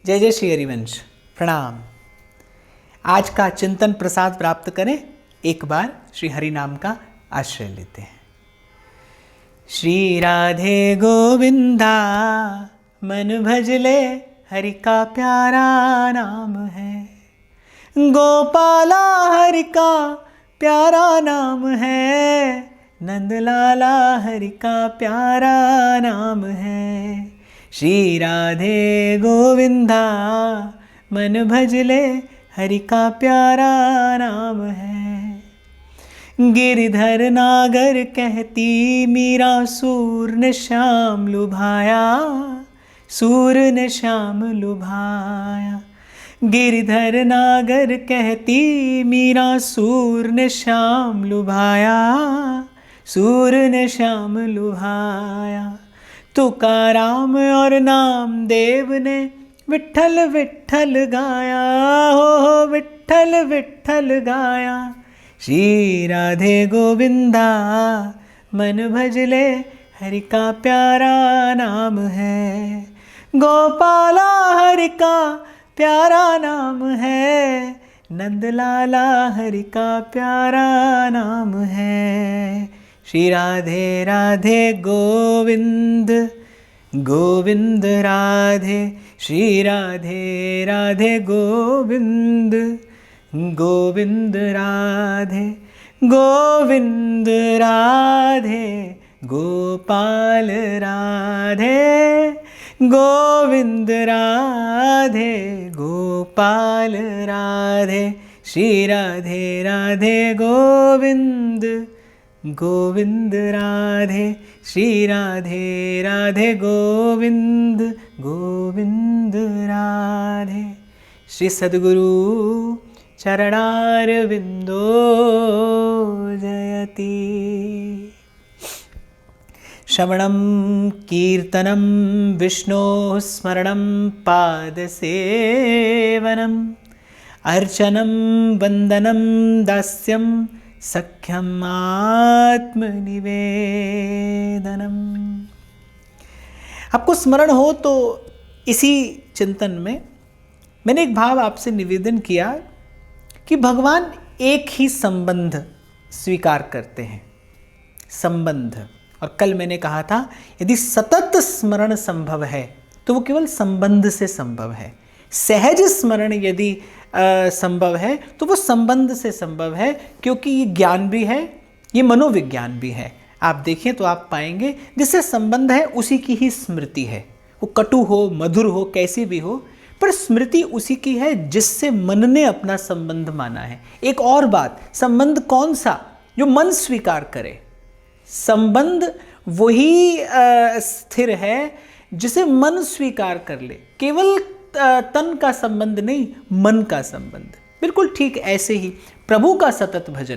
जय जय श्री हरिवंश। प्रणाम। आज का चिंतन प्रसाद प्राप्त करें, एक बार श्री हरि नाम का आश्रय लेते हैं। श्री राधे गोविंदा मन भजले, हरि का प्यारा नाम है। गोपाला हरि का प्यारा नाम है, नंदलाला हरि का प्यारा नाम है। श्री राधे गोविंदा मन भजले, हरि का प्यारा नाम है। गिरधर नागर कहती मीरा, सूर ने श्याम लुभाया, सूर ने श्याम लुभाया। गिरधर नागर कहती मीरा, सूर ने श्याम लुभाया, सूर ने श्याम लुभाया। तुकाराम और नामदेव ने विठ्ठल विठ्ठल गाया, हो विठ्ठल विठ्ठल गाया। श्री राधे गोविंदा मन भजले, हरि का प्यारा नाम है। गोपाला हरि का प्यारा नाम है, नंदलाला हरि का प्यारा नाम है। श्री राधे राधे गोविंद गोविंद राधे, श्री राधे राधे गोविंद गोविंद राधे, गोविंद राधे गोपाल राधे, गोविंद राधे गोपाल राधे। श्री राधे राधे गोविंद गोविंद राधे, श्री राधे राधे गोविंद गोविंद राधे। श्री सद्गुरु चरणारविंदो जयति। श्रवणं कीर्तनं विष्णोः स्मरणं पादसेवनम्, अर्चनं वन्दनं दास्यं सख्यम् आत्मनिवेदनम्। आपको स्मरण हो तो इसी चिंतन में मैंने एक भाव आपसे निवेदन किया कि भगवान एक ही संबंध स्वीकार करते हैं, संबंध। और कल मैंने कहा था यदि सतत स्मरण संभव है तो वो केवल संबंध से संभव है। सहज स्मरण यदि संभव है तो वो संबंध से संभव है, क्योंकि ये ज्ञान भी है, ये मनोविज्ञान भी है। आप देखें तो आप पाएंगे जिससे संबंध है उसी की ही स्मृति है। वो कटु हो, मधुर हो, कैसी भी हो, पर स्मृति उसी की है जिससे मन ने अपना संबंध माना है। एक और बात, संबंध कौन सा? जो मन स्वीकार करे। संबंध वही स्थिर है जिसे मन स्वीकार कर ले। केवल तन का संबंध नहीं, मन का संबंध। बिल्कुल ठीक ऐसे ही प्रभु का सतत भजन,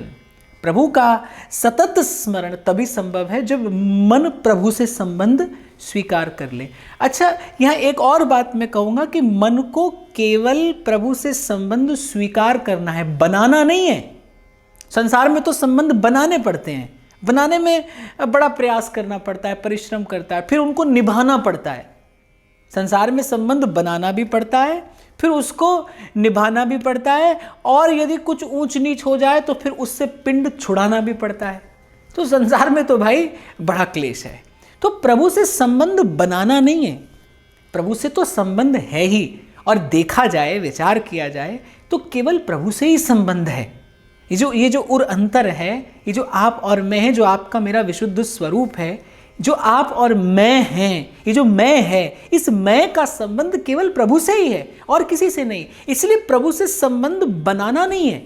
प्रभु का सतत स्मरण तभी संभव है जब मन प्रभु से संबंध स्वीकार कर ले। अच्छा, यहाँ एक और बात मैं कहूँगा कि मन को केवल प्रभु से संबंध स्वीकार करना है, बनाना नहीं है। संसार में तो संबंध बनाने पड़ते हैं, बनाने में बड़ा प्रयास करना पड़ता है, परिश्रम करता है, फिर उनको निभाना पड़ता है। संसार में संबंध बनाना भी पड़ता है, फिर उसको निभाना भी पड़ता है, और यदि कुछ ऊंच नीच हो जाए तो फिर उससे पिंड छुड़ाना भी पड़ता है। तो संसार में तो भाई बड़ा क्लेश है। तो प्रभु से संबंध बनाना नहीं है, प्रभु से तो संबंध है ही। और देखा जाए, विचार किया जाए तो केवल प्रभु से ही संबंध है। ये जो उर अंतर है, ये जो आप और मैं है, जो आपका मेरा विशुद्ध स्वरूप है, जो आप और मैं हैं, ये जो मैं है, इस मैं का संबंध केवल प्रभु से ही है और किसी से नहीं। इसलिए प्रभु से संबंध बनाना नहीं है,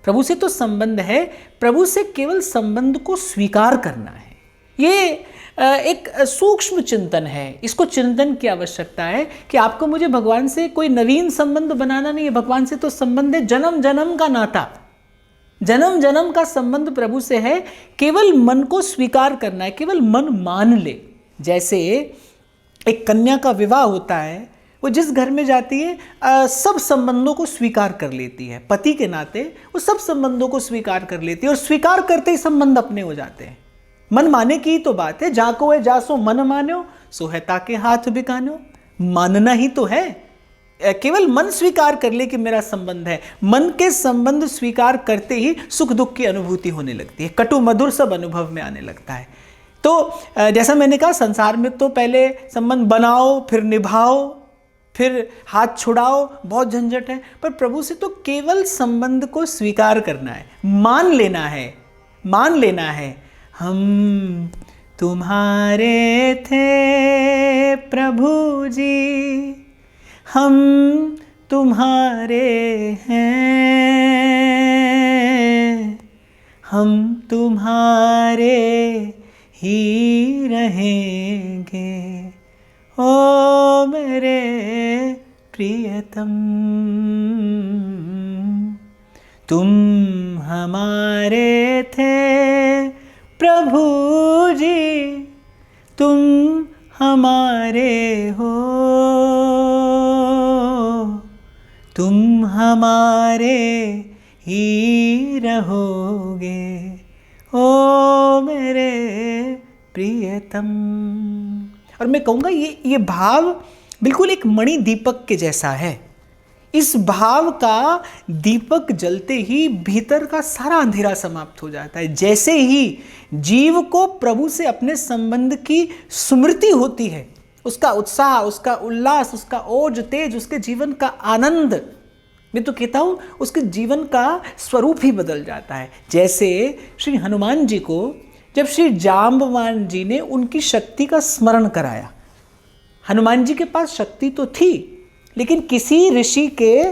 प्रभु से तो संबंध है, प्रभु से केवल संबंध को स्वीकार करना है। ये एक सूक्ष्म चिंतन है, इसको चिंतन की आवश्यकता है कि आपको मुझे भगवान से कोई नवीन संबंध बनाना नहीं है। भगवान से तो संबंध है जन्म जन्म का नाता, जन्म जन्म का संबंध प्रभु से है। केवल मन को स्वीकार करना है, केवल मन मान ले। जैसे एक कन्या का विवाह होता है, वो जिस घर में जाती है सब संबंधों को स्वीकार कर लेती है, पति के नाते वो सब संबंधों को स्वीकार कर लेती है, और स्वीकार करते ही संबंध अपने हो जाते हैं। मन माने की ही तो बात है। जाको है जासो मन मान्यो, सो है ताके हाथ बिकान्यो। मानना ही तो है। केवल मन स्वीकार कर ले कि मेरा संबंध है, मन के संबंध स्वीकार करते ही सुख दुख की अनुभूति होने लगती है, कटु मधुर सब अनुभव में आने लगता है। तो जैसा मैंने कहा, संसार में तो पहले संबंध बनाओ, फिर निभाओ, फिर हाथ छुड़ाओ, बहुत झंझट है। पर प्रभु से तो केवल संबंध को स्वीकार करना है, मान लेना है, मान लेना है। हम तुम्हारे थे प्रभु जी, हम तुम्हारे हैं, हम तुम्हारे ही रहेंगे, ओ मेरे प्रियतम। तुम हमारे थे प्रभु जी, तुम हमारे हो, तुम हमारे ही रहोगे, ओ मेरे प्रियतम। और मैं कहूँगा ये भाव बिल्कुल एक मणि दीपक के जैसा है। इस भाव का दीपक जलते ही भीतर का सारा अंधेरा समाप्त हो जाता है। जैसे ही जीव को प्रभु से अपने संबंध की स्मृति होती है, उसका उत्साह, उसका उल्लास, उसका ओज तेज, उसके जीवन का आनंद, मैं तो कहता हूँ उसके जीवन का स्वरूप ही बदल जाता है। जैसे श्री हनुमान जी को जब श्री जाम्बवान जी ने उनकी शक्ति का स्मरण कराया, हनुमान जी के पास शक्ति तो थी, लेकिन किसी ऋषि के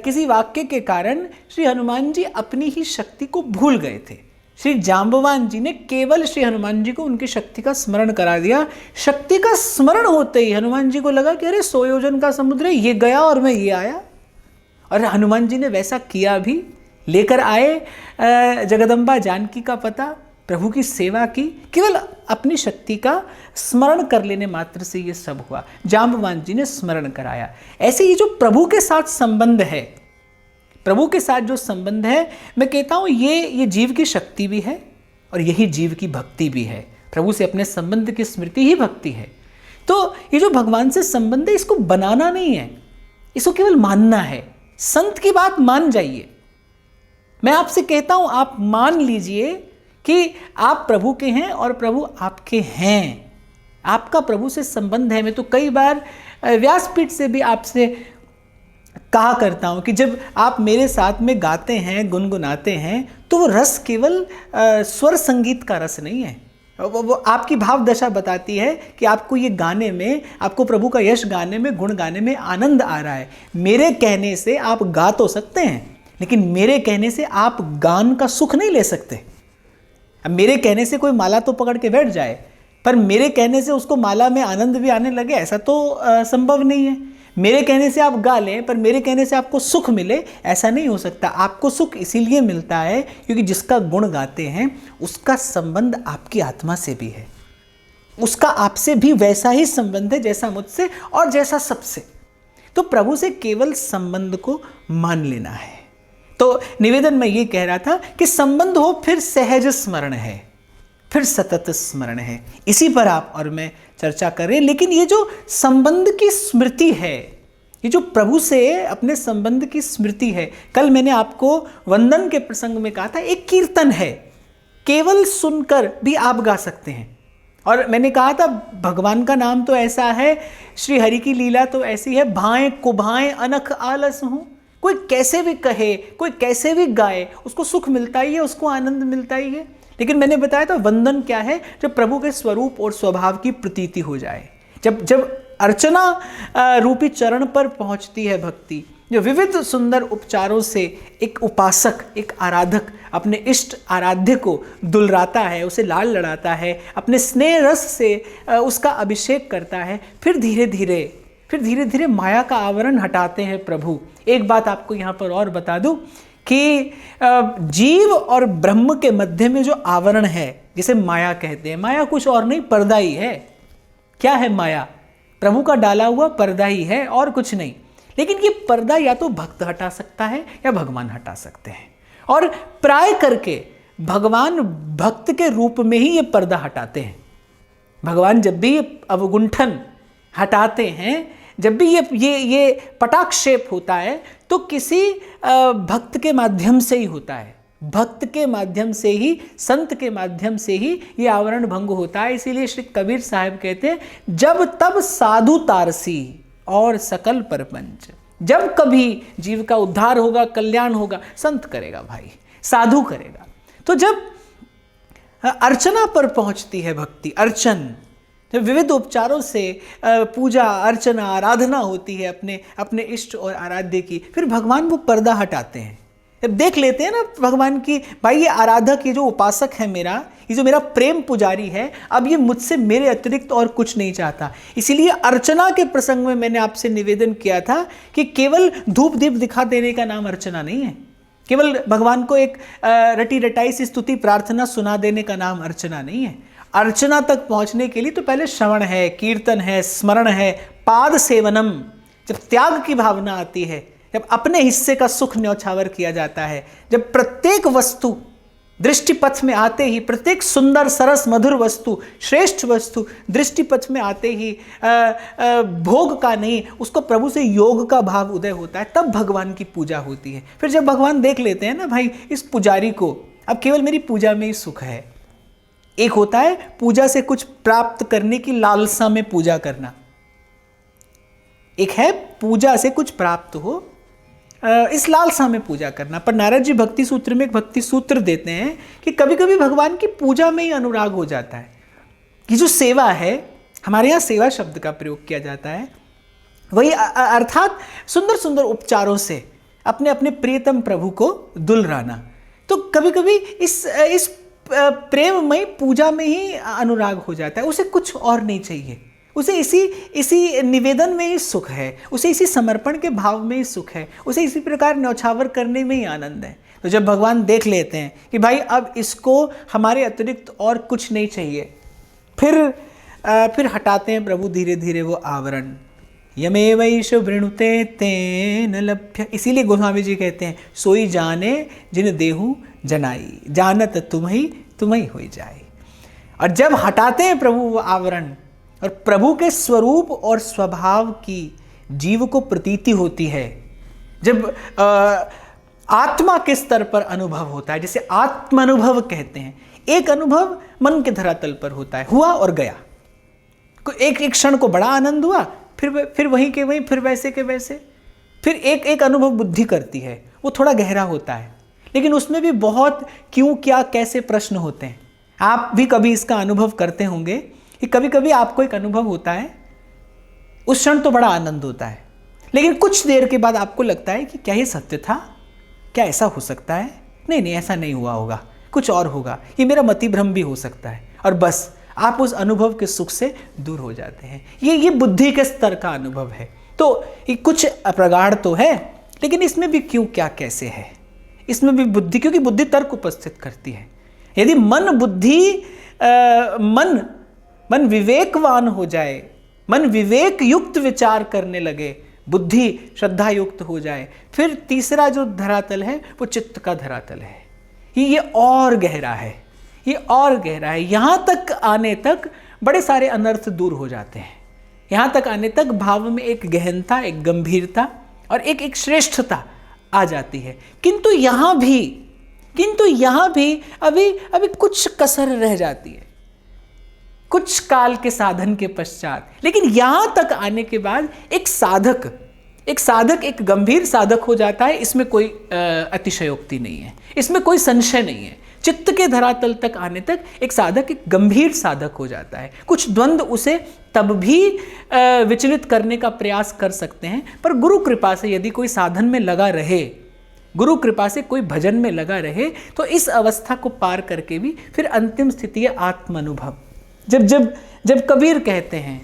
किसी वाक्य के कारण श्री हनुमान जी अपनी ही शक्ति को भूल गए थे। श्री जाम्बवान जी ने केवल श्री हनुमान जी को उनकी शक्ति का स्मरण करा दिया। शक्ति का स्मरण होते ही हनुमान जी को लगा कि अरे 100 योजन का समुद्र है, ये गया और मैं ये आया। और हनुमान जी ने वैसा किया भी, लेकर आए जगदम्बा जानकी का पता, प्रभु की सेवा की, केवल अपनी शक्ति का स्मरण कर लेने मात्र से ये सब हुआ। जाम्बवान जी ने स्मरण कराया। ऐसे ही जो प्रभु के साथ संबंध है, प्रभु के साथ जो संबंध है, मैं कहता हूँ ये जीव की शक्ति भी है और यही जीव की भक्ति भी है। प्रभु से अपने संबंध की स्मृति ही भक्ति है। तो ये जो भगवान से संबंध है, इसको बनाना नहीं है, इसको केवल मानना है। संत की बात मान जाइए। मैं आपसे कहता हूँ, आप मान लीजिए कि आप प्रभु के हैं और प्रभु आपके हैं, आपका प्रभु से संबंध है। मैं तो कई बार व्यासपीठ से भी आपसे कहा करता हूँ कि जब आप मेरे साथ में गाते हैं, गुनगुनाते हैं, तो वो रस केवल स्वर संगीत का रस नहीं है, वो आपकी भाव दशा बताती है कि आपको ये गाने में, आपको प्रभु का यश गाने में, गुण गाने में आनंद आ रहा है। मेरे कहने से आप गा तो सकते हैं, लेकिन मेरे कहने से आप गान का सुख नहीं ले सकते। अब मेरे कहने से कोई माला तो पकड़ के बैठ जाए, पर मेरे कहने से उसको माला में आनंद भी आने लगे, ऐसा तो संभव नहीं है। मेरे कहने से आप गा लें, पर मेरे कहने से आपको सुख मिले, ऐसा नहीं हो सकता। आपको सुख इसीलिए मिलता है क्योंकि जिसका गुण गाते हैं उसका संबंध आपकी आत्मा से भी है, उसका आपसे भी वैसा ही संबंध है जैसा मुझसे और जैसा सबसे। तो प्रभु से केवल संबंध को मान लेना है। तो निवेदन में ये कह रहा था कि संबंध हो फिर सहज स्मरण है, फिर सतत स्मरण है। इसी पर आप और मैं चर्चा कर रहे हैं। लेकिन ये जो संबंध की स्मृति है, ये जो प्रभु से अपने संबंध की स्मृति है, कल मैंने आपको वंदन के प्रसंग में कहा था, एक कीर्तन है, केवल सुनकर भी आप गा सकते हैं। और मैंने कहा था भगवान का नाम तो ऐसा है, श्री हरि की लीला तो ऐसी है, भाएं कुभाएं अनख आलस हूँ। कोई कैसे भी कहे, कोई कैसे भी गाए, उसको सुख मिलता ही है, उसको आनंद मिलता ही है। लेकिन मैंने बताया था वंदन क्या है, जब प्रभु के स्वरूप और स्वभाव की प्रतीति हो जाए, जब अर्चना रूपी चरण पर पहुंचती है भक्ति, जो विविध सुंदर उपचारों से एक उपासक, एक आराधक अपने इष्ट आराध्य को दुलराता है, उसे लाल लड़ाता है, अपने स्नेह रस से उसका अभिषेक करता है, फिर धीरे धीरे माया का आवरण हटाते हैं प्रभु। एक बात आपको यहाँ पर और बता दूं कि जीव और ब्रह्म के मध्य में जो आवरण है, जिसे माया कहते हैं, माया कुछ और नहीं, पर्दा ही है। क्या है माया? प्रभु का डाला हुआ पर्दा ही है और कुछ नहीं। लेकिन ये पर्दा या तो भक्त हटा सकता है या भगवान हटा सकते हैं, और प्राय करके भगवान भक्त के रूप में ही ये पर्दा हटाते हैं। भगवान जब भी अवगुंठन हटाते हैं, जब भी ये पटाक्षेप होता है तो किसी भक्त के माध्यम से ही होता है, भक्त के माध्यम से ही, संत के माध्यम से ही ये आवरण भंग होता है। इसीलिए श्री कबीर साहब कहते हैं, जब तब साधु तारसी और सकल परपंच। जब कभी जीव का उद्धार होगा, कल्याण होगा, संत करेगा भाई, साधु करेगा। तो जब अर्चना पर पहुंचती है भक्ति, अर्चन, जब विविध उपचारों से पूजा अर्चना आराधना होती है अपने इष्ट और आराध्य की, फिर भगवान वो पर्दा हटाते हैं। जब देख लेते हैं ना भगवान की, भाई ये आराधक, ये जो उपासक है मेरा, ये जो मेरा प्रेम पुजारी है, अब ये मुझसे मेरे अतिरिक्त और कुछ नहीं चाहता। इसीलिए अर्चना के प्रसंग में मैंने आपसे निवेदन किया था कि केवल धूप दीप दिखा देने का नाम अर्चना नहीं है, केवल भगवान को एक रटी रटाई सी स्तुति प्रार्थना सुना देने का नाम अर्चना नहीं है। अर्चना तक पहुंचने के लिए तो पहले श्रवण है, कीर्तन है, स्मरण है, पाद सेवनम, जब त्याग की भावना आती है, जब अपने हिस्से का सुख न्यौछावर किया जाता है, जब प्रत्येक वस्तु दृष्टिपथ में आते ही, प्रत्येक सुंदर सरस मधुर वस्तु, श्रेष्ठ वस्तु दृष्टिपथ में आते ही भोग का नहीं, उसको प्रभु से योग का भाव उदय होता है, तब भगवान की पूजा होती है। फिर जब भगवान देख लेते हैं ना भाई इस पुजारी को, अब केवल मेरी पूजा में ही सुख है। एक होता है पूजा से कुछ प्राप्त करने की लालसा में पूजा करना, एक है पूजा से कुछ प्राप्त हो इस लालसा में पूजा करना। पर नारद जी भक्ति सूत्र में एक भक्ति सूत्र देते हैं कि कभी कभी भगवान की पूजा में ही अनुराग हो जाता है कि जो सेवा है, हमारे यहाँ सेवा शब्द का प्रयोग किया जाता है, वही अर्थात सुंदर सुंदर उपचारों से अपने अपने प्रियतम प्रभु को दुलराना। तो कभी कभी इस प्रेममय पूजा में ही अनुराग हो जाता है, उसे कुछ और नहीं चाहिए, उसे इसी निवेदन में ही सुख है, उसे इसी समर्पण के भाव में ही सुख है, उसे इसी प्रकार न्यौछावर करने में ही आनंद है। तो जब भगवान देख लेते हैं कि भाई अब इसको हमारे अतिरिक्त और कुछ नहीं चाहिए, फिर हटाते हैं प्रभु धीरे धीरे वो आवरण। यमेवैष वृणुते तेन लभ्य, इसीलिए गोस्वामी जी कहते हैं, सोई जाने जिन देहु जनाई, जानत तुम्ही होई जाए। और जब हटाते हैं प्रभु वो आवरण और प्रभु के स्वरूप और स्वभाव की जीव को प्रतीति होती है, जब आत्मा के स्तर पर अनुभव होता है, जिसे आत्मानुभव कहते हैं। एक अनुभव मन के धरातल पर होता है, हुआ और गया, एक क्षण को बड़ा आनंद हुआ, फिर वहीं के वहीं, फिर वैसे के वैसे। फिर एक अनुभव बुद्धि करती है, वो थोड़ा गहरा होता है, लेकिन उसमें भी बहुत क्यों क्या कैसे प्रश्न होते हैं। आप भी कभी इसका अनुभव करते होंगे कि कभी कभी आपको एक अनुभव होता है, उस क्षण तो बड़ा आनंद होता है, लेकिन कुछ देर के बाद आपको लगता है कि क्या ये सत्य था, क्या ऐसा हो सकता है, नहीं ऐसा नहीं हुआ होगा, कुछ और होगा, ये मेरा मति भ्रम भी हो सकता है, और बस आप उस अनुभव के सुख से दूर हो जाते हैं। ये बुद्धि के स्तर का अनुभव है। तो ये कुछ प्रगाढ़ तो है, लेकिन इसमें भी क्यों क्या कैसे है, इसमें भी बुद्धि, क्योंकि बुद्धि तर्क उपस्थित करती है। यदि मन विवेकवान हो जाए, मन विवेक युक्त विचार करने लगे, बुद्धि श्रद्धा युक्त हो जाए, फिर तीसरा जो धरातल है वो चित्त का धरातल है। ये और गहरा है, ये और गहरा है। यहाँ तक आने तक बड़े सारे अनर्थ दूर हो जाते हैं। यहाँ तक आने तक भाव में एक गहनता, एक गंभीरता और एक श्रेष्ठता आ जाती है। किंतु यहाँ भी अभी कुछ कसर रह जाती है, कुछ काल के साधन के पश्चात। लेकिन यहाँ तक आने के बाद एक साधक एक गंभीर साधक हो जाता है। इसमें कोई अतिशयोक्ति नहीं है, इसमें कोई संशय नहीं है। चित्त के धरातल तक आने तक एक साधक एक गंभीर साधक हो जाता है। कुछ द्वंद्व उसे तब भी विचलित करने का प्रयास कर सकते हैं, पर गुरु कृपा से यदि कोई साधन में लगा रहे, गुरु कृपा से कोई भजन में लगा रहे, तो इस अवस्था को पार करके भी फिर अंतिम स्थिति है आत्मानुभव। जब कबीर कहते हैं,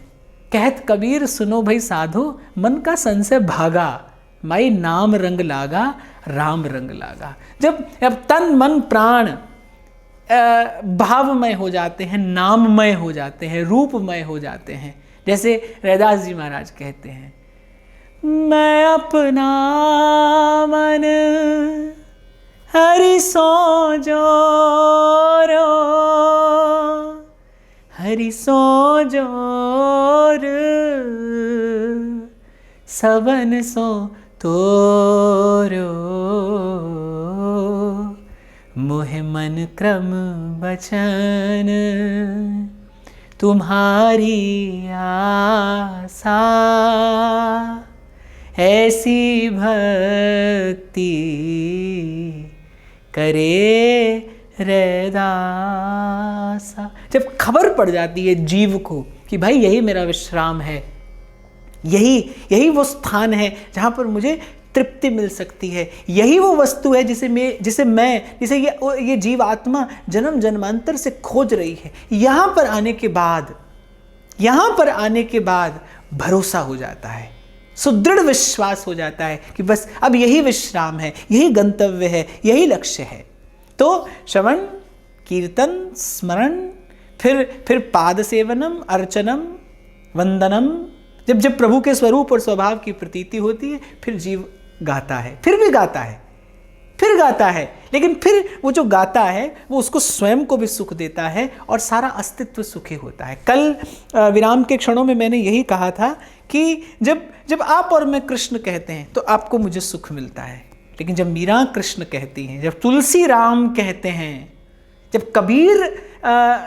कहत कबीर सुनो भाई साधो, मन का संशय भागा, माई नाम रंग लागा, राम रंग लागा। जब तन मन प्राण भावमय हो जाते हैं, नाममय हो जाते हैं, रूपमय हो जाते हैं, जैसे रैदास जी महाराज कहते हैं, मैं अपना मन हरि सो जोरो, हरि सो जोर सवन सो तोरो मोह मन क्रम बचन तुम्हारी आशा ऐसी भक्ति करे रैदासा। जब खबर पड़ जाती है जीव को कि भाई यही मेरा विश्राम है, यही वो स्थान है जहाँ पर मुझे तृप्ति मिल सकती है, यही वो वस्तु है जिसे ये जीव आत्मा जन्म जन्मांतर से खोज रही है। यहाँ पर आने के बाद भरोसा हो जाता है, सुदृढ़ विश्वास हो जाता है कि बस अब यही विश्राम है, यही गंतव्य है, यही लक्ष्य है। तो श्रवण, कीर्तन, स्मरण, फिर पाद सेवनम, अर्चनम, वंदनम। जब प्रभु के स्वरूप और स्वभाव की प्रतीति होती है, फिर जीव गाता है, फिर गाता है, लेकिन फिर वो जो गाता है वो उसको स्वयं को भी सुख देता है और सारा अस्तित्व सुखी होता है। कल विराम के क्षणों में मैंने यही कहा था कि जब आप और मैं कृष्ण कहते हैं तो आपको मुझे सुख मिलता है, लेकिन जब मीरा कृष्ण कहती हैं, जब तुलसी राम कहते हैं, जब कबीर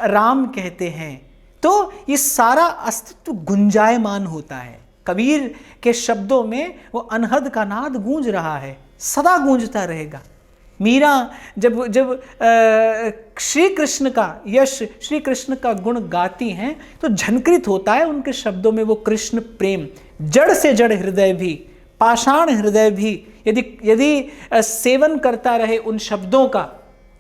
राम कहते हैं, तो ये सारा अस्तित्व गुंजायमान होता है। कबीर के शब्दों में वो अनहद का नाद गूंज रहा है, सदा गूंजता रहेगा। मीरा जब श्री कृष्ण का यश, श्री कृष्ण का गुण गाती हैं तो झंकृत होता है उनके शब्दों में वो कृष्ण प्रेम। जड़ से जड़ हृदय भी, पाषाण हृदय भी यदि सेवन करता रहे उन शब्दों का,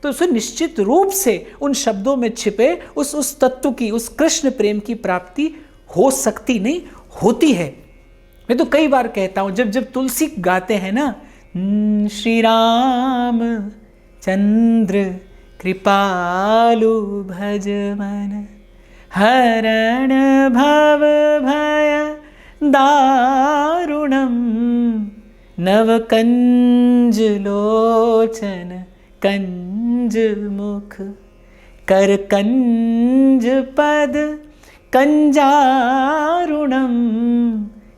तो उसे निश्चित रूप से उन शब्दों में छिपे उस तत्व की, उस कृष्ण प्रेम की प्राप्ति हो सकती नहीं, होती है। मैं तो कई बार कहता हूँ, जब तुलसी गाते हैं ना, श्री राम चंद्र कृपालु भज मन हरण भव भय दारुणम नव कंज लोचन कंज मुख कर कंज पद कंजारुणम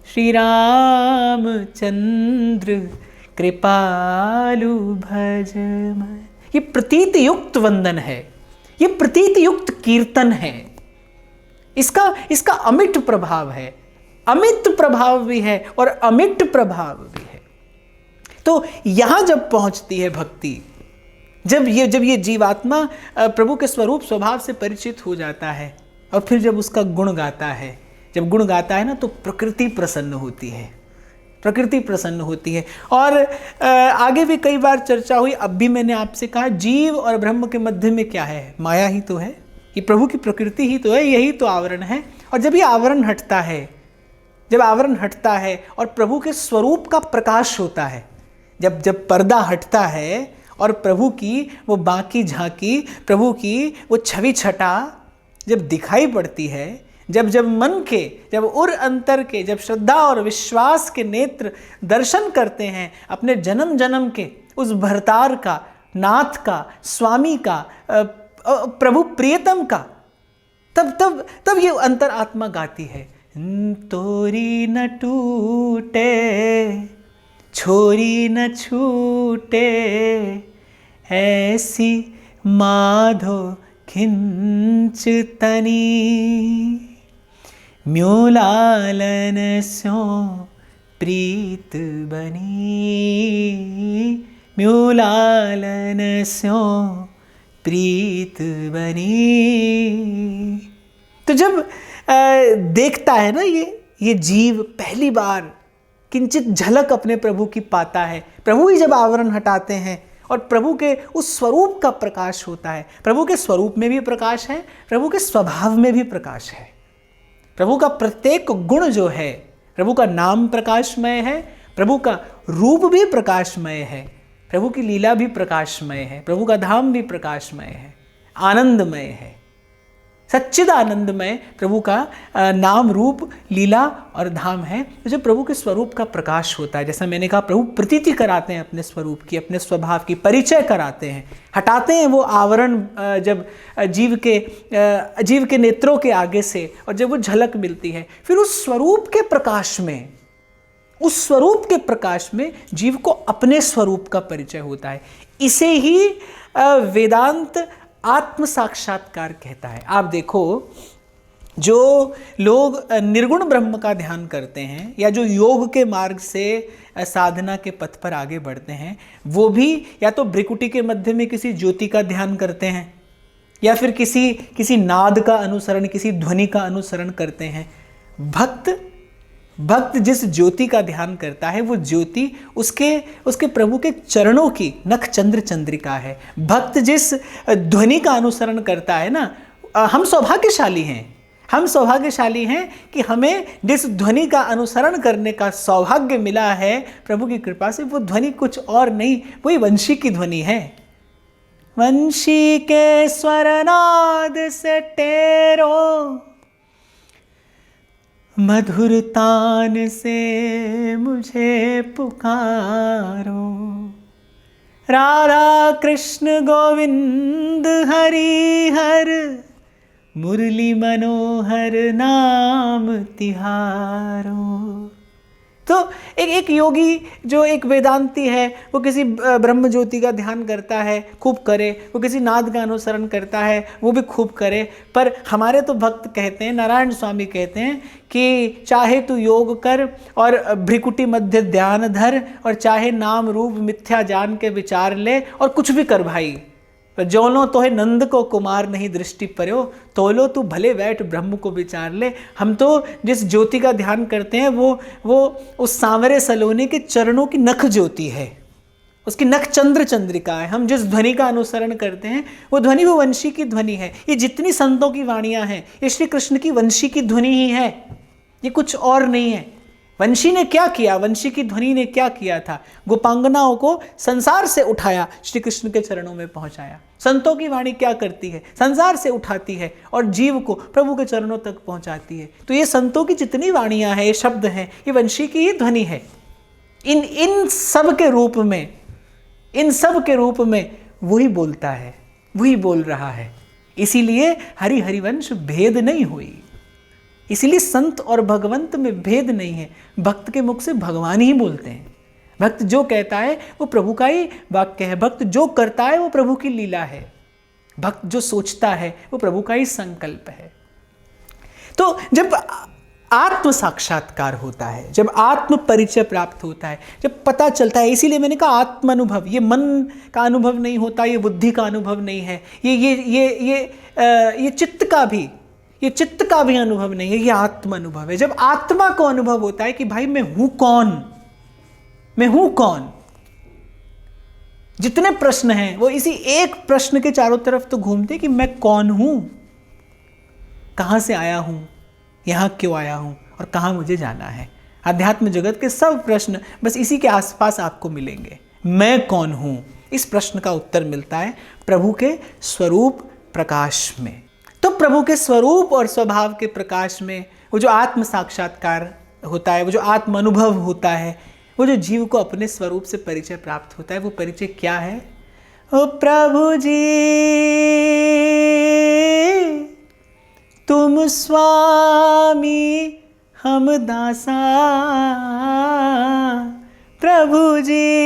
श्री राम चंद्र कृपालु भज मन। ये प्रतीत युक्त वंदन है, ये प्रतीत युक्त कीर्तन है। इसका अमिट प्रभाव है, अमित प्रभाव भी है और अमिट प्रभाव भी है। तो यहां जब पहुंचती है भक्ति, जब ये जीवात्मा प्रभु के स्वरूप स्वभाव से परिचित हो जाता है और फिर जब उसका गुण गाता है, जब गुण गाता है ना, तो प्रकृति प्रसन्न होती है, प्रकृति प्रसन्न होती है। और आगे भी कई बार चर्चा हुई, अब भी मैंने आपसे कहा, जीव और ब्रह्म के मध्य में क्या है? माया ही तो है, ये प्रभु की प्रकृति ही तो है, यही तो आवरण है। और जब ये आवरण हटता है, जब आवरण हटता है और प्रभु के स्वरूप का प्रकाश होता है, जब पर्दा हटता है और प्रभु की वो बाकी झांकी, प्रभु की वो छवि छटा जब दिखाई पड़ती है, जब मन के, जब उर अंतर के, जब श्रद्धा और विश्वास के नेत्र दर्शन करते हैं अपने जन्म जन्म के उस भरतार का, नाथ का, स्वामी का, प्रभु प्रियतम का, तब ये अंतर आत्मा गाती है, तोरी न टूटे छोरी न छूटे ऐसी माधो खिंच तनी म्यों लालन स्यों प्रीत बनी म्यों लालन स्यों प्रीत बनी। तो जब देखता है ना ये जीव पहली बार किंचित झलक अपने प्रभु की पाता है, प्रभु ही जब आवरण हटाते हैं और प्रभु के उस स्वरूप का प्रकाश होता है। प्रभु के स्वरूप में भी प्रकाश है, प्रभु के स्वभाव में भी प्रकाश है। प्रभु का प्रत्येक गुण जो है, प्रभु का नाम प्रकाशमय है, प्रभु का रूप भी प्रकाशमय है, प्रभु की लीला भी प्रकाशमय है, प्रभु का धाम भी प्रकाशमय है, आनंदमय है, सच्चिद आनंदमय प्रभु का नाम, रूप, लीला और धाम है। तो जब प्रभु के स्वरूप का प्रकाश होता है, जैसा मैंने कहा, प्रभु प्रतीति कराते हैं अपने स्वरूप की, अपने स्वभाव की, परिचय कराते हैं, हटाते हैं वो आवरण जब जीव के नेत्रों के आगे से, और जब वो झलक मिलती है, फिर उस स्वरूप के प्रकाश में, उस स्वरूप के प्रकाश में जीव को अपने स्वरूप का परिचय होता है। इसे ही वेदांत आत्म साक्षात्कार कहता है। आप देखो, जो लोग निर्गुण ब्रह्म का ध्यान करते हैं या जो योग के मार्ग से साधना के पथ पर आगे बढ़ते हैं, वो भी या तो भ्रिकुटी के मध्य में किसी ज्योति का ध्यान करते हैं या फिर किसी नाद का अनुसरण, किसी ध्वनि का अनुसरण करते हैं। भक्त जिस ज्योति का ध्यान करता है, वो ज्योति उसके प्रभु के चरणों की नख चंद्र चंद्रिका है। भक्त जिस ध्वनि का अनुसरण करता है ना, हम सौभाग्यशाली हैं। हम सौभाग्यशाली हैं कि हमें जिस ध्वनि का अनुसरण करने का सौभाग्य मिला है प्रभु की कृपा से, वो ध्वनि कुछ और नहीं, वही वंशी की ध्वनि है। वंशी के स्वरनाद से टेरो, मधुर तान से मुझे पुकारो, राधा कृष्ण गोविंद हरि हर, मुरली मनोहर नाम तिहारो। तो एक योगी जो एक वेदांती है, वो किसी ब्रह्म ज्योति का ध्यान करता है, खूब करे। वो किसी नाद का अनुसरण करता है, वो भी खूब करे। पर हमारे तो भक्त कहते हैं, नारायण स्वामी कहते हैं कि चाहे तू योग कर और भ्रिकुटी मध्य ध्यान धर, और चाहे नाम रूप मिथ्या जान के विचार ले, और कुछ भी कर भाई। जोलो तो है नंद को कुमार नहीं दृष्टि पर्यो, तोलो तू भले बैठ ब्रह्म को विचार ले। हम तो जिस ज्योति का ध्यान करते हैं वो उस सांवरे सलोने के चरणों की नख ज्योति है, उसकी नख चंद्र चंद्रिका है। हम जिस ध्वनि का अनुसरण करते हैं वो ध्वनि वो वंशी की ध्वनि है। ये जितनी संतों की वाणियाँ हैं, ये श्री कृष्ण की वंशी की ध्वनि ही है, ये कुछ और नहीं है। वंशी ने क्या किया, वंशी की ध्वनि ने क्या किया था? गोपांगनाओं को संसार से उठाया, श्री कृष्ण के चरणों में पहुंचाया। संतों की वाणी क्या करती है? संसार से उठाती है और जीव को प्रभु के चरणों तक पहुंचाती है। तो ये संतों की जितनी वाणियां हैं, ये शब्द हैं, ये वंशी की ही ध्वनि है। इन सब के रूप में, इन सब के रूप में वही बोलता है, वही बोल रहा है। इसीलिए हरि हरिवंश भेद नहीं हुई, इसीलिए संत और भगवंत में भेद नहीं है। भक्त के मुख से भगवान ही बोलते हैं। भक्त जो कहता है वो प्रभु का ही वाक्य है। भक्त जो करता है वो प्रभु की लीला है। भक्त जो सोचता है वो प्रभु का ही संकल्प है। तो जब आत्म साक्षात्कार होता है, जब आत्म परिचय प्राप्त होता है, जब पता चलता है, इसीलिए मैंने कहा आत्म अनुभव, ये मन का अनुभव नहीं होता, ये बुद्धि का अनुभव नहीं है, ये चित्त का भी, ये चित्त का भी अनुभव नहीं है, ये आत्म अनुभव है। जब आत्मा को अनुभव होता है कि भाई मैं हूं कौन, मैं हूं कौन। जितने प्रश्न हैं वो इसी एक प्रश्न के चारों तरफ तो घूमते कि मैं कौन हूं, कहां से आया हूं, यहां क्यों आया हूं और कहां मुझे जाना है। अध्यात्म जगत के सब प्रश्न बस इसी के आसपास आपको मिलेंगे। मैं कौन हूं, इस प्रश्न का उत्तर मिलता है प्रभु के स्वरूप प्रकाश में। तो प्रभु के स्वरूप और स्वभाव के प्रकाश में वो जो आत्म साक्षात्कार होता है, वो जो आत्म अनुभव होता है, वो जो जीव को अपने स्वरूप से परिचय प्राप्त होता है, वो परिचय क्या है? ओ प्रभु जी तुम स्वामी हम दासा, प्रभु जी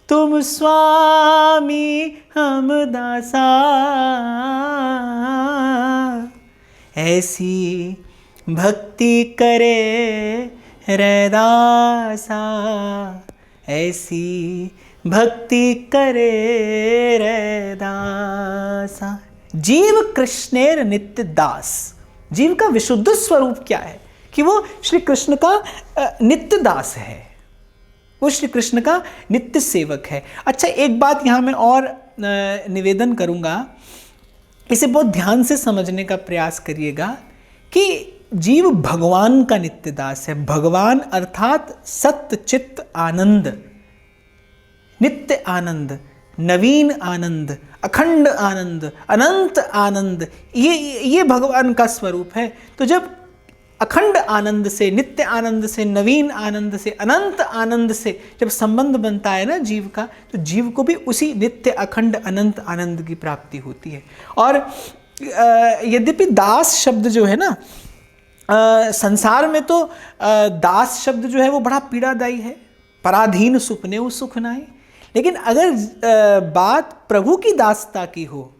तुम स्वामी हम दासा, ऐसी भक्ति करे रैदासा, ऐसी भक्ति करे रैदासा। जीव कृष्णेर नित्य दास। जीव का विशुद्ध स्वरूप क्या है? कि वो श्री कृष्ण का नित्य दास है, वो श्री कृष्ण का नित्य सेवक है। अच्छा, एक बात यहाँ मैं और निवेदन करूँगा, इसे बहुत ध्यान से समझने का प्रयास करिएगा कि जीव भगवान का नित्य दास है। भगवान अर्थात सत्य चित्त आनंद, नित्य आनंद, नवीन आनंद, अखंड आनंद, अनंत आनंद, ये भगवान का स्वरूप है। तो जब अखंड आनंद से, नित्य आनंद से, नवीन आनंद से, अनंत आनंद से जब संबंध बनता है ना जीव का, तो जीव को भी उसी नित्य अखंड अनंत आनंद की प्राप्ति होती है। और यद्यपि दास शब्द जो है ना, संसार में तो दास शब्द जो है वो बड़ा पीड़ादायी है, पराधीन सुपने वो सुख नाई। लेकिन अगर बात प्रभु की दासता की हो,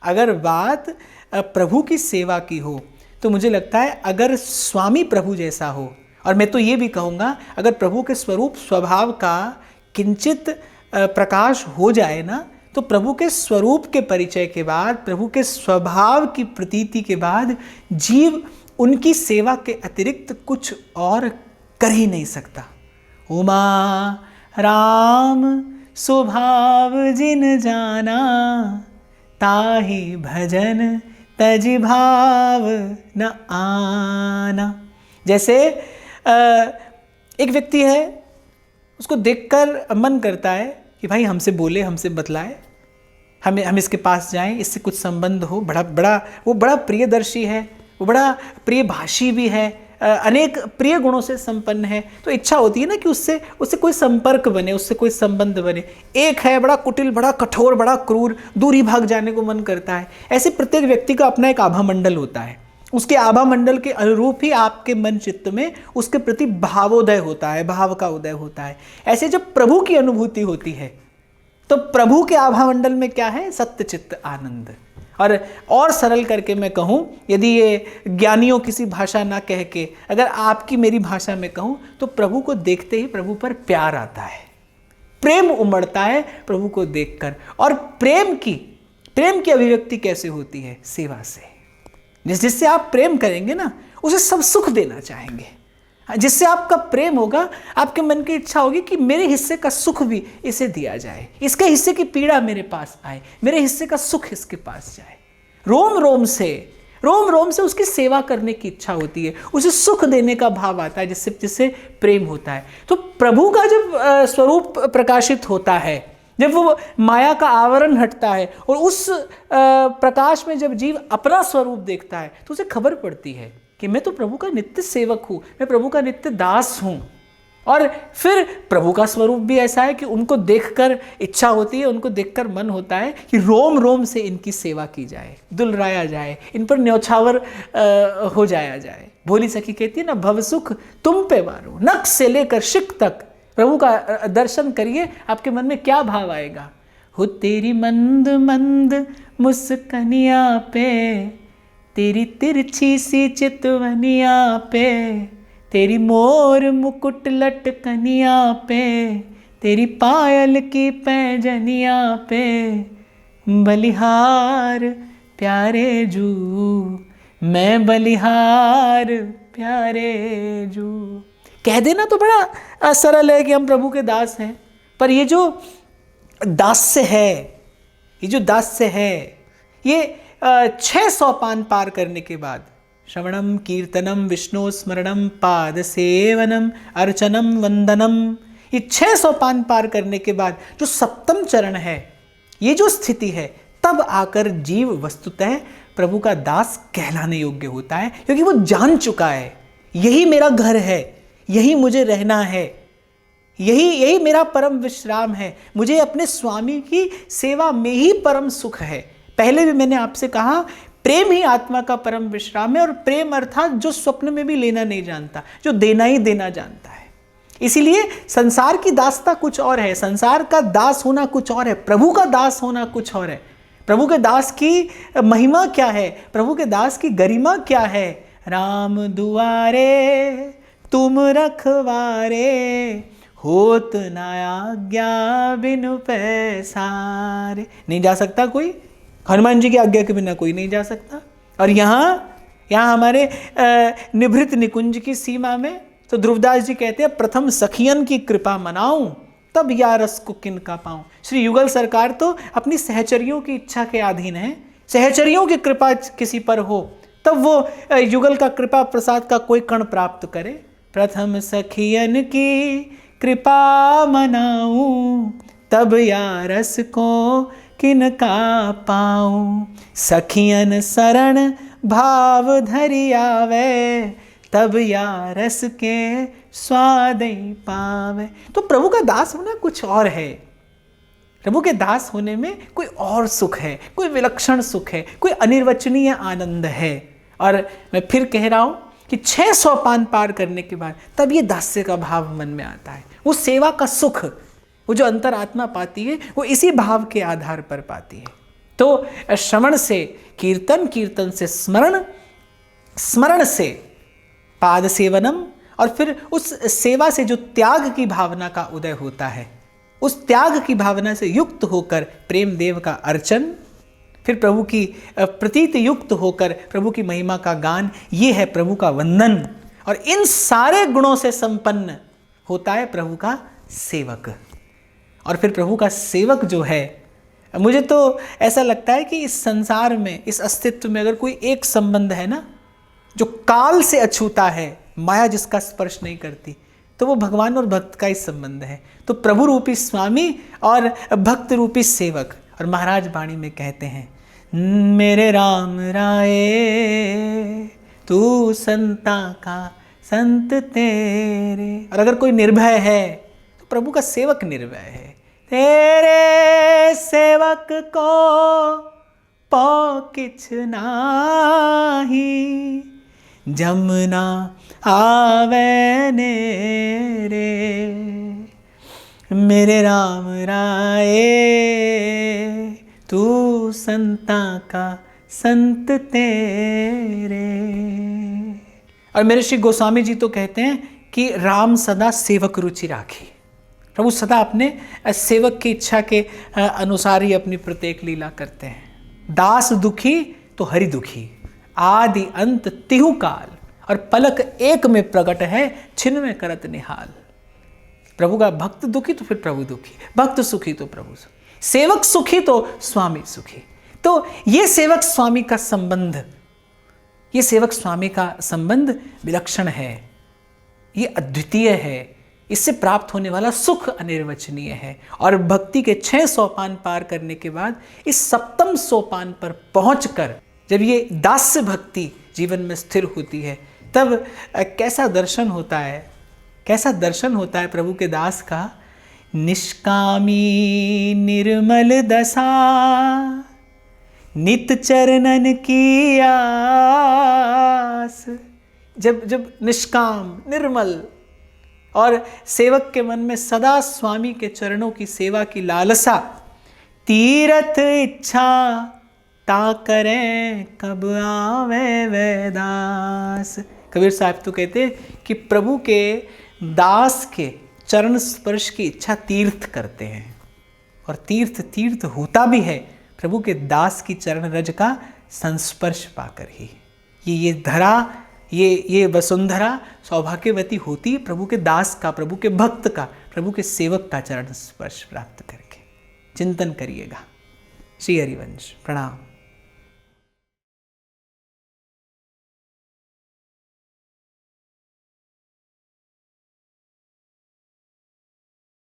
अगर बात प्रभु की सेवा की हो, तो मुझे लगता है अगर स्वामी प्रभु जैसा हो, और मैं तो ये भी कहूँगा अगर प्रभु के स्वरूप स्वभाव का किंचित प्रकाश हो जाए ना, तो प्रभु के स्वरूप के परिचय के बाद, प्रभु के स्वभाव की प्रतीति के बाद जीव उनकी सेवा के अतिरिक्त कुछ और कर ही नहीं सकता। उमा राम स्वभाव जिन जाना, ताहि भजन तज भाव न आना। जैसे एक व्यक्ति है, उसको देखकर मन करता है कि भाई हमसे बोले, हमसे बतलाए, हम इसके पास जाएं, इससे कुछ संबंध हो। वो बड़ा प्रियदर्शी है, वो बड़ा प्रिय भाषी भी है, अनेक प्रिय गुणों से संपन्न है। तो इच्छा होती है ना कि उससे कोई संपर्क बने, उससे कोई संबंध बने। एक है बड़ा कुटिल, बड़ा कठोर, बड़ा क्रूर, दूर ही भाग जाने को मन करता है। ऐसे प्रत्येक व्यक्ति का अपना एक आभा मंडल होता है, उसके आभा मंडल के अनुरूप ही आपके मन चित्त में उसके प्रति भावोदय होता है, भाव का उदय होता है। ऐसे जब प्रभु की अनुभूति होती है तो प्रभु के आभा मंडल में क्या है? सत्य चित्त आनंद। और सरल करके मैं कहूँ, यदि ये ज्ञानियों किसी भाषा ना कह के अगर आपकी मेरी भाषा में कहूँ, तो प्रभु को देखते ही प्रभु पर प्यार आता है, प्रेम उमड़ता है प्रभु को देखकर। और प्रेम की अभिव्यक्ति कैसे होती है? सेवा से। जिससे आप प्रेम करेंगे ना, उसे सब सुख देना चाहेंगे। जिससे आपका प्रेम होगा, आपके मन की इच्छा होगी कि मेरे हिस्से का सुख भी इसे दिया जाए, इसके हिस्से की पीड़ा मेरे पास आए, मेरे हिस्से का सुख इसके पास जाए। रोम रोम से उसकी सेवा करने की इच्छा होती है, उसे सुख देने का भाव आता है, जिससे प्रेम होता है। तो प्रभु का जब स्वरूप प्रकाशित होता है, जब वो माया का आवरण हटता है और उस प्रकाश में जब जीव अपना स्वरूप देखता है, तो उसे खबर पड़ती है कि मैं तो प्रभु का नित्य सेवक हूँ, मैं प्रभु का नित्य दास हूँ। और फिर प्रभु का स्वरूप भी ऐसा है कि उनको देखकर इच्छा होती है, उनको देखकर मन होता है कि रोम रोम से इनकी सेवा की जाए, दुलराया जाए, इन पर न्यौछावर हो जाया जाए। भोली सखी कहती है ना, भव सुख तुम पे वारो, नख से लेकर शिक तक। प्रभु का दर्शन करिए, आपके मन में क्या भाव आएगा? हो तेरी मंद मंद मुस्कनिया पे, तेरी तिरछी सी चितवनिया पे, तेरी मोर मुकुट लटकनिया पे, तेरी पायल की पैजनिया पे, बलिहार प्यारे जू, मैं बलिहार प्यारे जू। कह देना तो बड़ा सरल है कि हम प्रभु के दास हैं, पर ये जो दास्य है, ये 6 सोपान पार करने के बाद, श्रवणम कीर्तनम विष्णु स्मरणम पाद सेवनम अर्चनम वंदनम, ये 6 सोपान पार करने के बाद जो 7वां चरण है, ये जो स्थिति है, तब आकर जीव वस्तुतः प्रभु का दास कहलाने योग्य होता है। क्योंकि वो जान चुका है, यही मेरा घर है, यही मुझे रहना है, यही मेरा परम विश्राम है, मुझे अपने स्वामी की सेवा में ही परम सुख है। पहले भी मैंने आपसे कहा, प्रेम ही आत्मा का परम विश्राम है। और प्रेम अर्थात जो स्वप्न में भी लेना नहीं जानता, जो देना ही देना जानता है। इसीलिए संसार की दासता कुछ और है, संसार का दास होना कुछ और है, प्रभु का दास होना कुछ और है। प्रभु के दास की महिमा क्या है, प्रभु के दास की गरिमा क्या है? राम दुआरे तुम रखवारे, होत ना आज्ञा बिनु पैसारे। नहीं जा सकता कोई, हनुमान जी की आज्ञा के बिना कोई नहीं जा सकता। और यहाँ हमारे निभृत निकुंज की सीमा में तो ध्रुवदास जी कहते हैं, प्रथम सखियन की कृपा मनाऊं, तब या रस को किन का पाऊं। श्री युगल सरकार तो अपनी सहचरियों की इच्छा के अधीन है। सहचरियों की कृपा किसी पर हो तब वो युगल का कृपा प्रसाद का कोई कण प्राप्त करे। प्रथम सखियन की कृपा मनाऊं, तब या रस को किन का पाऊं। सखियन शरण भाव धरि आवे, तब या रस के स्वाद पावे। तो प्रभु का दास होना कुछ और है। प्रभु के दास होने में कोई और सुख है, कोई विलक्षण सुख है, कोई अनिर्वचनीय आनंद है। और मैं फिर कह रहा हूँ, कि 600 पान पार करने के बाद तब ये दास्य का भाव मन में आता है। वो सेवा का सुख, वो जो अंतरात्मा पाती है, वो इसी भाव के आधार पर पाती है। तो श्रवण से कीर्तन, कीर्तन से स्मरण, स्मरण से पाद सेवनम, और फिर उस सेवा से जो त्याग की भावना का उदय होता है, उस त्याग की भावना से युक्त होकर प्रेम देव का अर्चन, फिर प्रभु की प्रतीत युक्त होकर प्रभु की महिमा का गान, ये है प्रभु का वंदन। और इन सारे गुणों से संपन्न होता है प्रभु का सेवक। और फिर प्रभु का सेवक जो है, मुझे तो ऐसा लगता है कि इस संसार में, इस अस्तित्व में अगर कोई एक संबंध है ना जो काल से अछूता है, माया जिसका स्पर्श नहीं करती, तो वो भगवान और भक्त का ही संबंध है। तो प्रभु रूपी स्वामी और भक्त रूपी सेवक। और महाराज वाणी में कहते हैं, मेरे राम राय तू संता का संत तेरे। और अगर कोई निर्भय है तो प्रभु का सेवक निर्भय है। तेरे सेवक को पौ किछ नाही, जमुना आवे नेरे। मेरे राम राय तू संता का संत तेरे। और मेरे श्री गोस्वामी जी तो कहते हैं कि राम सदा सेवक रुचि राखी। प्रभु सदा अपने सेवक की इच्छा के अनुसार ही अपनी प्रत्येक लीला करते हैं। दास दुखी तो हरि दुखी, आदि अंत तिहु काल, और पलक एक में प्रकट है, छिन में करत निहाल। प्रभु का भक्त दुखी तो फिर प्रभु दुखी, भक्त सुखी तो प्रभु सुखी, सेवक सुखी तो स्वामी सुखी। तो ये सेवक स्वामी का संबंध, ये सेवक स्वामी का संबंध विलक्षण है, ये अद्वितीय है। इससे प्राप्त होने वाला सुख अनिर्वचनीय है। और भक्ति के 6 सोपान पार करने के बाद इस 7वें सोपान पर पहुंचकर जब ये दास्य भक्ति जीवन में स्थिर होती है, तब कैसा दर्शन होता है, कैसा दर्शन होता है प्रभु के दास का। निष्कामी निर्मल दशा, नित चरणन की आस। जब निष्काम, निर्मल और सेवक के मन में सदा स्वामी के चरणों की सेवा की लालसा, तीरथ इच्छा ता करें कब आवे वैदास। कबीर साहब तो कहते हैं कि प्रभु के दास के चरण स्पर्श की इच्छा तीर्थ करते हैं। और तीर्थ तीर्थ होता भी है प्रभु के दास की चरण रज का संस्पर्श पाकर ही। ये धरा, ये वसुंधरा सौभाग्यवती होती है प्रभु के दास का, प्रभु के भक्त का, प्रभु के सेवक का चरण स्पर्श प्राप्त करके। चिंतन करिएगा। श्री हरिवंश। प्रणाम।